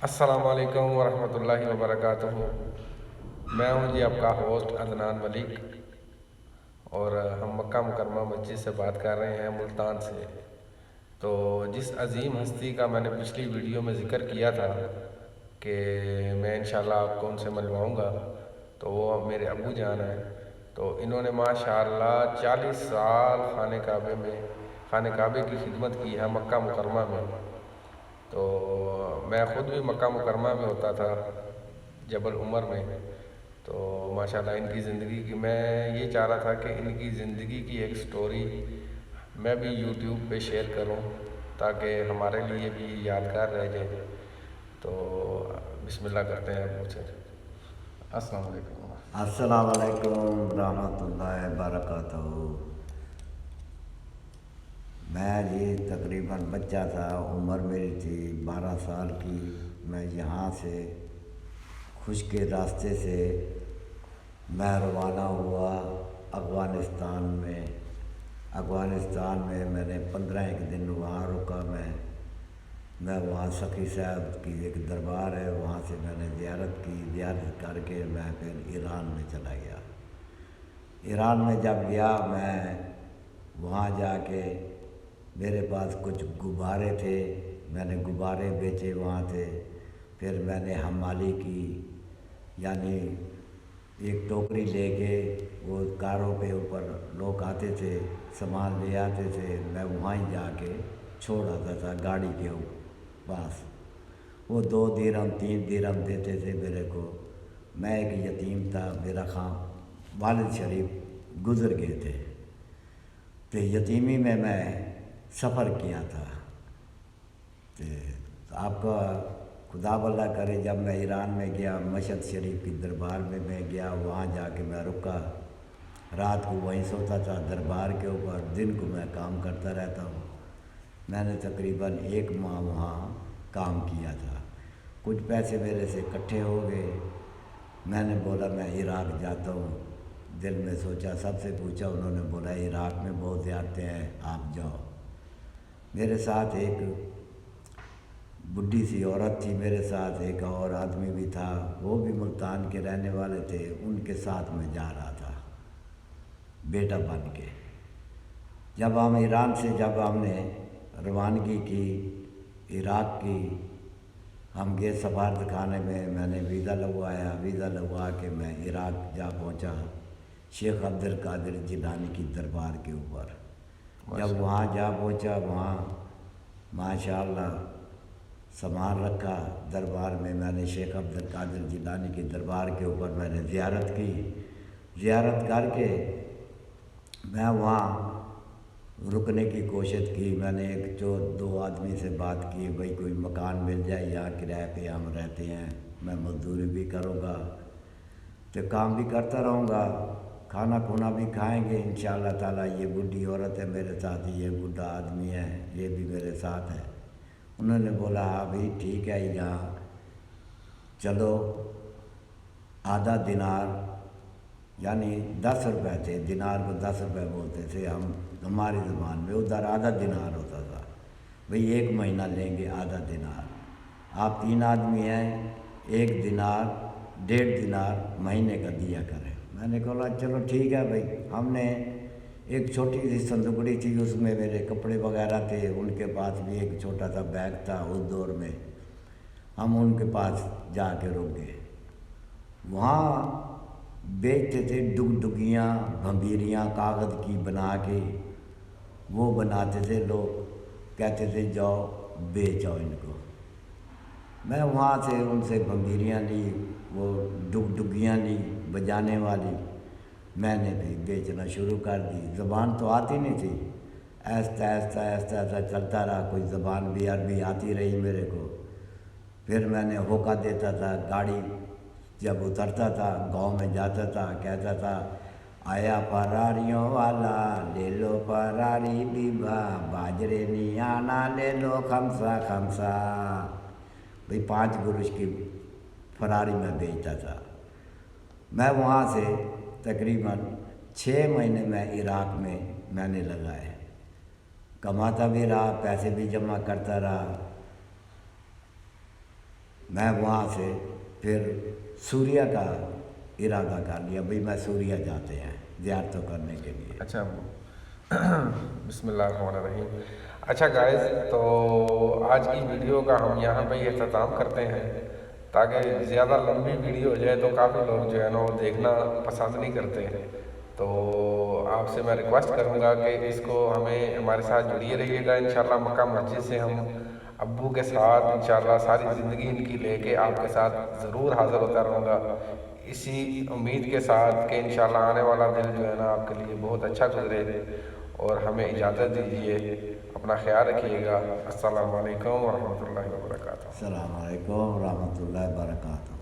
السلام علیکم ورحمۃ اللہ وبرکاتہ۔ میں ہوں جی آپ کا ہوسٹ عدنان ملک، اور ہم مکہ مکرمہ مسجد سے بات کر رہے ہیں، ملتان سے۔ تو جس عظیم ہستی کا میں نے پچھلی ویڈیو میں ذکر کیا تھا کہ میں انشاءاللہ آپ کو ان سے ملواؤں گا، تو وہ میرے ابو جان ہیں۔ تو انہوں نے ماشاءاللہ 40 سال خانہ کعبے کی خدمت کی ہے مکہ مکرمہ میں۔ تو میں خود بھی مکہ مکرمہ میں ہوتا تھا، جبل عمر میں۔ تو ماشاءاللہ ان کی زندگی کی میں یہ چاہ رہا تھا کہ ان کی زندگی کی ایک سٹوری میں بھی یوٹیوب پہ شیئر کروں تاکہ ہمارے لیے بھی یادگار رہ جائے۔ تو بسم اللہ کرتے ہیں ابو سے۔ السلام علیکم۔ السلام علیکم ورحمۃ اللہ وبرکاتہ۔ میں جی تقریباً بچہ تھا، عمر میری تھی 12 سال کی۔ میں یہاں سے خشک کے راستے سے میں روانہ ہوا افغانستان میں میں نے 15 دن وہاں رکا۔ میں وہاں سخی صاحب کی ایک دربار ہے، وہاں سے میں نے زیارت کر کے میں پھر ایران میں چلا گیا۔ ایران میں جب گیا، میں وہاں جا کے میرے پاس کچھ غبارے تھے، میں نے غبارے بیچے وہاں تھے۔ پھر میں نے حمالی کی، یعنی ایک ٹوکری لے کے وہ کاروں پہ اوپر لوگ آتے تھے، سامان لے آتے تھے، میں وہیں جا کے چھوڑ آتا تھا گاڑی کے پاس۔ وہ 2 درہم 3 درہم دیتے تھے میرے کو۔ میں ایک یتیم تھا، میرا والد شریف گزر گئے تھے، تو یتیمی میں سفر کیا تھا۔ تو آپ کا خدا بھلا کرے، جب میں ایران میں گیا، مشہد شریف کی دربار میں گیا، وہاں جا کے میں رکا، رات کو وہیں سوتا تھا دربار کے اوپر، دن کو میں کام کرتا رہتا ہوں۔ میں نے تقریباً 1 ماہ وہاں کام کیا تھا۔ کچھ پیسے میرے سے اکٹھے ہو گئے، میں نے بولا میں عراق جاتا ہوں۔ دل میں سوچا، سب سے پوچھا، انہوں نے بولا عراق میں بہت زیارتیں ہیں، آپ جاؤ۔ میرے ساتھ ایک بڈھی سی عورت تھی، میرے ساتھ ایک اور آدمی بھی تھا، وہ بھی ملتان کے رہنے والے تھے، ان کے ساتھ میں جا رہا تھا بیٹا بن کے۔ جب ہم ایران سے ہم نے روانگی کی عراق کی، ہم گئے سفارت خانے میں نے ویزا لگوا کے میں عراق جا پہنچا، شیخ عبد القادر جیلانی کی دربار کے اوپر۔ جب وہاں جا پہنچا، وہاں ماشاءاللہ سامان رکھا دربار میں نے شیخ عبد القادر جیلانی کی دربار کے اوپر میں نے زیارت کر کے میں وہاں رکنے کی کوشش کی۔ میں نے 2 آدمی سے بات کی، بھائی کوئی مکان مل جائے، یہاں کرائے پہ ہم رہتے ہیں، میں مزدوری بھی کروں گا تو کام بھی کرتا رہوں گا، کھانا کھونا بھی کھائیں گے انشاءاللہ تعالیٰ۔ یہ بڈھی عورت ہے میرے ساتھ، یہ بڈھا آدمی ہے، یہ بھی میرے ساتھ ہے۔ انہوں نے بولا ہاں بھائی ٹھیک ہے، یہاں چلو۔ آدھا دینار یعنی 10 روپے تھے، دینار کو 10 روپے بولتے تھے ہماری زبان میں، ادھر آدھا دینار ہوتا تھا۔ بھئی 1 مہینہ لیں گے آدھا دینار، آپ 3 آدمی ہیں، 1 دینار 1.5 دینار مہینے کا دیا کریں۔ میں نے کہا چلو ٹھیک ہے بھائی۔ ہم نے ایک چھوٹی سی صندوقڑی تھی، اس میں میرے کپڑے وغیرہ تھے، ان کے پاس بھی ایک چھوٹا سا بیگ تھا اس دور میں، ہم ان کے پاس جا کے رک گئے۔ وہاں بیچتے تھے ڈگڈگیاں، بھمبیریاں کاغذ کی بنا کے، وہ بناتے تھے لوگ، کہتے تھے جاؤ بیچ آؤ ان کو۔ میں وہاں سے ان سے بھمبیریاں لی، وہ ڈگڈگیاں لی بجانے والی، میں نے بھی بیچنا شروع کر دی۔ زبان تو آتی نہیں تھی، آہستہ آہستہ چلتا رہا، کوئی زبان بھی عربی آتی رہی میرے کو۔ پھر میں نے ہوکا دیتا تھا، گاڑی جب اترتا تھا، گاؤں میں جاتا تھا، کہتا تھا آیا فراریوں والا لے لو فراری بیبا، باجرے نہیں آنا لے لو خمسہ خمسہ۔ بھئی 5 گروش کی فراری میں بیچتا تھا۔ میں وہاں سے تقریباً 6 مہینے میں عراق میں نے لگائے، کماتا بھی رہا، پیسے بھی جمع کرتا رہا۔ میں وہاں سے پھر سوریا کا ارادہ کر لیا، بھئی میں سوریا جاتے ہیں زیارتوں کرنے کے لیے۔ اچھا بسم اللہ الرحمن الرحیم۔ اچھا گائز، تو آج کی ویڈیو کا ہم یہاں پہ ہی اختتام کرتے ہیں، تاکہ زیادہ لمبی ویڈیو ہو جائے تو کافی لوگ جو ہے نا وہ دیکھنا پسند نہیں کرتے ہیں۔ تو آپ سے میں ریکویسٹ کروں گا کہ اس کو ہمارے ساتھ جڑیے رہیے گا۔ انشاءاللہ مکہ مسجد سے ہم ابو کے ساتھ انشاءاللہ ساری زندگی ان کی لے کے آپ کے ساتھ ضرور حاضر ہوتا رہوں گا، اسی امید کے ساتھ کہ انشاءاللہ آنے والا دن جو ہے نا آپ کے لیے بہت اچھا گزرے، اور ہمیں اجازت دیجیے، اپنا خیال رکھیے گا۔ السلام علیکم ورحمۃ اللہ وبرکاتہ۔ السلام علیکم ورحمۃ اللہ وبرکاتہ۔